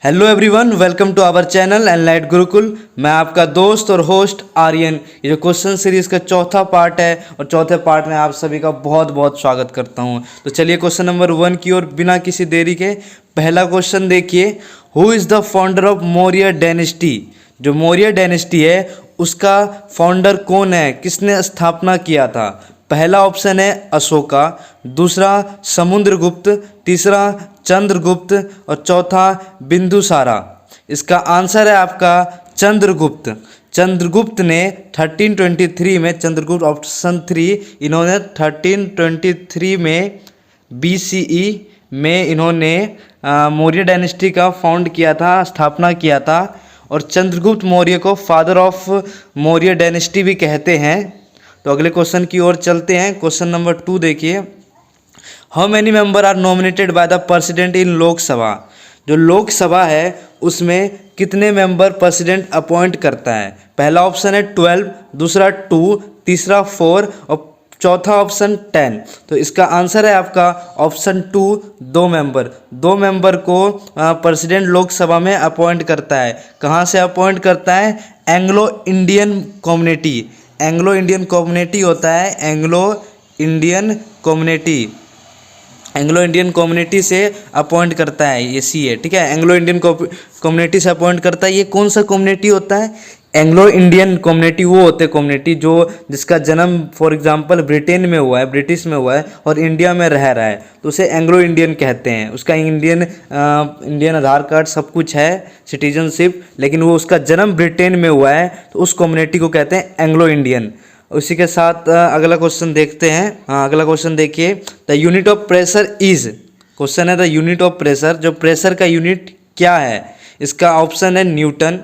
Hello everyone, welcome to our channel Enlight Gurukul. मैं आपका दोस्त और होस्ट आर्यन। ये जो क्वेश्चन सीरीज का चौथा पार्ट है और चौथे पार्ट में आप सभी का बहुत बहुत स्वागत करता हूं। तो चलिए क्वेश्चन नंबर 1 की ओर बिना किसी देरी के पहला क्वेश्चन देखिए। Who is the founder of Maurya dynasty? जो मौर्य डायनेस्टी है उसका फाउंडर कौन है, किसने स्थापना किया था? पहला ऑप्शन है अशोका, दूसरा समुद्रगुप्त, तीसरा चंद्रगुप्त और चौथा बिंदुसारा। इसका आंसर है आपका चंद्रगुप्त। चंद्रगुप्त ने 1323 में, चंद्रगुप्त ऑप्शन 3, इन्होंने 1323 में BCE में इन्होंने मौर्य डायनेस्टी का फाउंड किया था, स्थापना किया था। और चंद्रगुप्त मौर्य को फादर ऑफ मौर्य डायनेस्टी भी कहते हैं। तो अगले क्वेश्चन की ओर चलते हैं। क्वेश्चन नंबर 2 देखिए। How many member are nominated by the president in Lok Sabha? जो लोकसभा है उसमें कितने मेंबर प्रेसिडेंट अपॉइंट करता है? पहला ऑप्शन है 12, दूसरा 2, तीसरा 4 और चौथा ऑप्शन 10। तो इसका आंसर है आपका ऑप्शन 2, 2 मेंबर। 2 मेंबर को प्रेसिडेंट लोकसभा में अपॉइंट करता है। कहाँ से अपॉइंट करता है? Anglo Indian community. Anglo Indian community होता है, Anglo Indian community. Anglo Indian community से अपॉइंट करता है, ये सी है, ठीक है। एंग्लो इंडियन कम्युनिटी से अपॉइंट करता है। ये कौन सा कम्युनिटी होता है? एंग्लो इंडियन कम्युनिटी वो होते हैं कम्युनिटी जो जिसका जन्म फॉर एग्जांपल ब्रिटेन में हुआ है, ब्रिटिश में हुआ है और इंडिया में रह रहा है, तो उसे एंग्लो इंडियन कहते हैं। उसका इंडियन आधार कार्ड सब कुछ है, सिटीजनशिप, लेकिन वो उसका जन्म ब्रिटेन में हुआ है, तो उस कम्युनिटी को कहते हैं एंग्लो इंडियन। उसी के साथ अगला क्वेश्चन देखते हैं। अगला क्वेश्चन देखिए। The unit of pressure is, question है द यूनिट ऑफ प्रेशर, जो प्रेशर का यूनिट क्या है? इसका ऑप्शन है न्यूटन,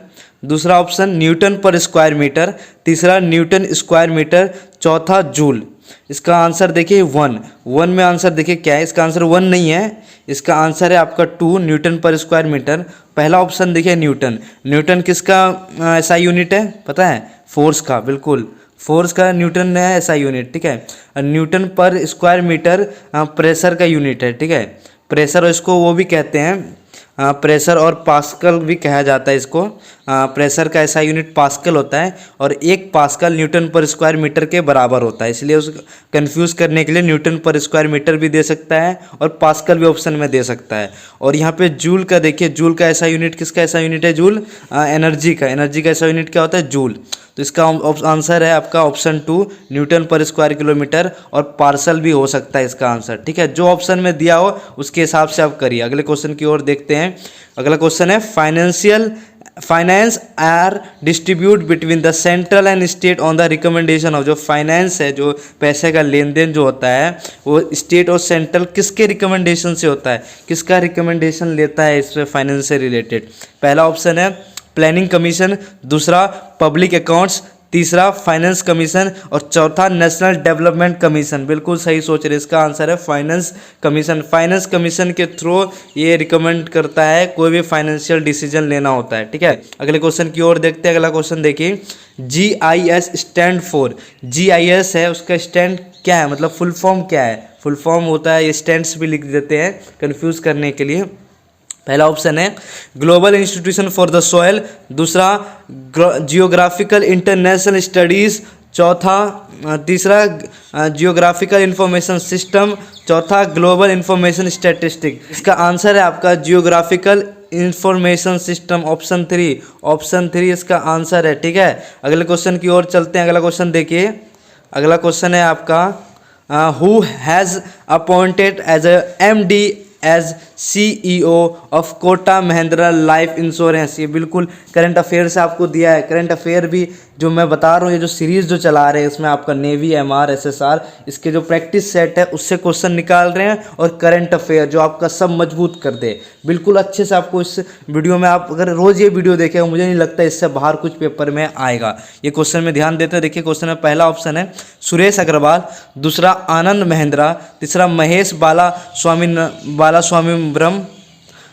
दूसरा ऑप्शन न्यूटन पर स्क्वायर मीटर, तीसरा न्यूटन स्क्वायर मीटर, चौथा जूल। इसका आंसर देखिए 1 में आंसर देखिए क्या है। इसका आंसर 1 नहीं है, इसका आंसर है आपका 2, न्यूटन पर स्क्वायर मीटर। पहला ऑप्शन देखिए न्यूटन। न्यूटन किसका ऐसा यूनिट है पता है? फोर्स का, बिल्कुल फोर्स का न्यूटन है ऐसा यूनिट, ठीक है। न्यूटन पर स्क्वायर मीटर प्रेशर का यूनिट है, ठीक है। प्रेशर, इसको वो भी कहते हैं प्रेशर और पास्कल भी कहा जाता है इसको। प्रेशर का ऐसा यूनिट पास्कल होता है और 1 पास्कल न्यूटन पर स्क्वायर मीटर के बराबर होता है, इसलिए उसको कंफ्यूज करने के लिए न्यूटन पर स्क्वायर मीटर भी दे सकता है और पास्कल भी ऑप्शन में दे सकता है। और यहाँ पे जूल का देखिए, जूल का ऐसा यूनिट, किसका ऐसा यूनिट है? जूल एनर्जी का। एनर्जी का ऐसा यूनिट क्या होता है? जूल। तो इसका आंसर है आपका ऑप्शन 2, न्यूटन पर स्क्वायर किलोमीटर, और पार्सल भी हो सकता है इसका आंसर, ठीक है। जो ऑप्शन में दिया हो उसके हिसाब से आप करिए। अगले क्वेश्चन की ओर देखते हैं। अगला क्वेश्चन है finance are distribute between the central and state on the recommendation of. जो फाइनेंस है, जो पैसे का लेन देन जो होता है, वो स्टेट और सेंट्रल किसके रिकमेंडेशन से होता है? किसका रिकमेंडेशन लेता है इसमें फाइनेंस से रिलेटेड? पहला ऑप्शन है प्लानिंग कमीशन, दूसरा पब्लिक अकाउंट्स, तीसरा फाइनेंस कमीशन और चौथा नेशनल डेवलपमेंट कमीशन। बिल्कुल सही सोच रहे, इसका आंसर है फाइनेंस कमीशन। फाइनेंस कमीशन के थ्रू ये रिकमेंड करता है कोई भी फाइनेंशियल डिसीजन लेना होता है, ठीक है। अगले क्वेश्चन की ओर देखते हैं। अगला क्वेश्चन देखिए। GIS स्टैंड फॉर, GIS है उसका स्टैंड क्या है, मतलब फुल फॉर्म क्या है? फुल फॉर्म होता है, ये स्टैंड्स भी लिख देते हैं कन्फ्यूज करने के लिए। पहला ऑप्शन है global institution for the soil, दूसरा जियोग्राफिकल इंटरनेशनल स्टडीज़, तीसरा जियोग्राफिकल इंफॉर्मेशन सिस्टम, चौथा ग्लोबल इंफॉर्मेशन स्टैटिस्टिक। इसका आंसर है आपका geographical information system, option 3। Option 3 इसका आंसर है, ठीक है। अगले क्वेश्चन की ओर चलते हैं। अगला क्वेश्चन देखिए। अगला क्वेश्चन है आपका who has appointed as MD as CEO of Kotak Mahindra life insurance. ये बिल्कुल करंट अफेयर से आपको दिया है। करंट अफेयर भी जो मैं बता रहा हूँ, ये जो सीरीज़ जो चला रहे हैं इसमें आपका नेवी, MR, SSR, इसके जो प्रैक्टिस सेट है उससे क्वेश्चन निकाल रहे हैं, और करंट अफेयर जो आपका सब मजबूत कर दे बिल्कुल अच्छे से। आपको इस वीडियो में, आप अगर रोज़ ये वीडियो देखेगा, मुझे नहीं लगता इससे बाहर कुछ पेपर में आएगा। ये क्वेश्चन में ध्यान देते हैं। देखिए क्वेश्चन में पहला ऑप्शन है सुरेश अग्रवाल, दूसरा आनंद महिंद्रा, तीसरा महेश बाला स्वामी ब्रह्म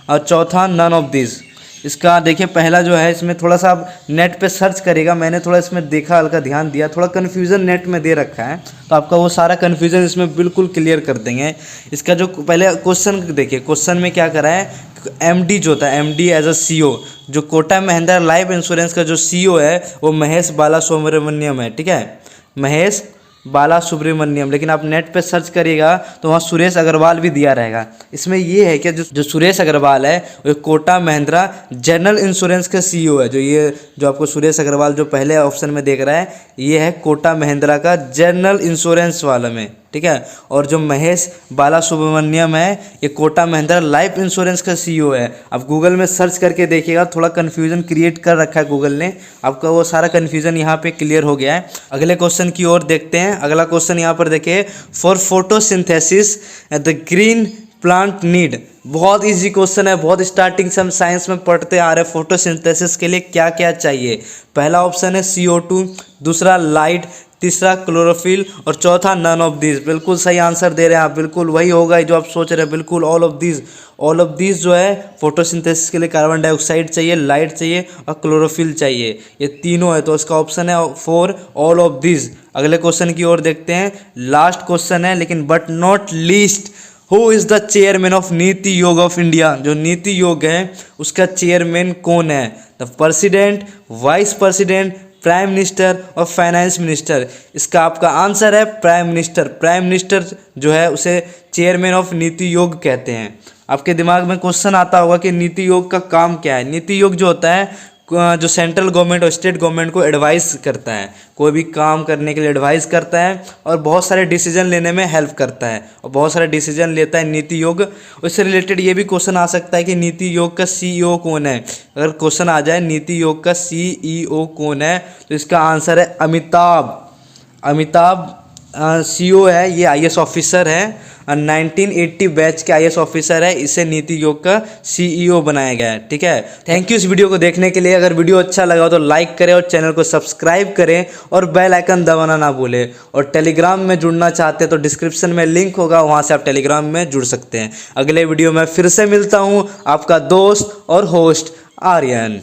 और चौथा नन ऑफ दिस। इसका देखिए पहला जो है, इसमें थोड़ा सा आप नेट पे सर्च करेगा, मैंने थोड़ा इसमें देखा, हल्का ध्यान दिया, थोड़ा कन्फ्यूज़न नेट में दे रखा है, तो आपका वो सारा कन्फ्यूज़न इसमें बिल्कुल क्लियर कर देंगे। इसका जो पहले क्वेश्चन देखिए, क्वेश्चन में क्या करा है, एमडी जो होता है, एमडी एज अ सीईओ, जो कोटक महिंद्रा लाइफ इंश्योरेंस का जो सीईओ है वो महेश बाला सुब्रमण्यम है, ठीक है, महेश बाला सुब्रमण्यम। लेकिन आप नेट पे सर्च करिएगा तो वहाँ सुरेश अग्रवाल भी दिया रहेगा। इसमें ये है कि जो सुरेश अग्रवाल है वो कोटक महिंद्रा जनरल इंश्योरेंस का सीईओ है। जो आपको सुरेश अग्रवाल जो पहले ऑप्शन में देख रहा है, ये है कोटक महिंद्रा का जनरल इंश्योरेंस वाला में, ठीक है। और जो महेश बाला सुब्रमण्यम है, ये कोटक महिंद्रा लाइफ इंश्योरेंस का सीईओ है। आप गूगल में सर्च करके देखिएगा, थोड़ा कन्फ्यूजन क्रिएट कर रखा है गूगल ने, आपका वो सारा कन्फ्यूजन यहाँ पे क्लियर हो गया है। अगले क्वेश्चन की ओर देखते हैं। अगला क्वेश्चन यहाँ पर देखिए, for photosynthesis the green plant need. बहुत इजी क्वेश्चन है, बहुत स्टार्टिंग से हम साइंस में पढ़ते आ रहे हैं। फोटोसिंथेसिस के लिए क्या क्या चाहिए? पहला ऑप्शन है CO2, दूसरा लाइट, तीसरा क्लोरोफिल और चौथा नन ऑफ दिस। बिल्कुल सही आंसर दे रहे हैं आप, बिल्कुल वही होगा जो आप सोच रहे हैं, बिल्कुल ऑल ऑफ दिस जो है फोटोसिंथेसिस के लिए कार्बन डाइऑक्साइड चाहिए, लाइट चाहिए और क्लोरोफिल चाहिए, ये तीनों है, तो इसका ऑप्शन है 4 ऑल ऑफ दिस। अगले क्वेश्चन की ओर देखते हैं। लास्ट क्वेश्चन है लेकिन but not least, who is the chairman of नीति योग ऑफ इंडिया? जो नीति योग है उसका चेयरमैन कौन है? The president, vice president, prime minister और फाइनेंस मिनिस्टर। इसका आपका आंसर है प्राइम मिनिस्टर। प्राइम मिनिस्टर जो है उसे चेयरमैन ऑफ नीति योग कहते हैं। आपके दिमाग में क्वेश्चन आता होगा कि नीति योग का काम क्या है। नीति योग जो होता है, जो सेंट्रल गवर्नमेंट और स्टेट गवर्नमेंट को एडवाइस करता है, कोई भी काम करने के लिए एडवाइस करता है और बहुत सारे डिसीजन लेने में हेल्प करता है और बहुत सारे डिसीजन लेता है नीति योग। उससे रिलेटेड ये भी क्वेश्चन आ सकता है कि नीति योग का CEO कौन है। अगर क्वेश्चन आ जाए नीति योग का CEO कौन है, तो इसका आंसर है अमिताभ CEO है, ये IAS ऑफिसर है, 1980 बैच के IAS ऑफिसर है, इसे नीति योग का CEO बनाया गया है, ठीक है। थैंक यू इस वीडियो को देखने के लिए। अगर वीडियो अच्छा लगा हो तो लाइक करें और चैनल को सब्सक्राइब करें और बेल आइकन दबाना ना भूलें। और टेलीग्राम में जुड़ना चाहते हैं तो डिस्क्रिप्शन में लिंक होगा, वहाँ से आप टेलीग्राम में जुड़ सकते हैं। अगले वीडियो में फिर से मिलता हूँ, आपका दोस्त और होस्ट आर्यन।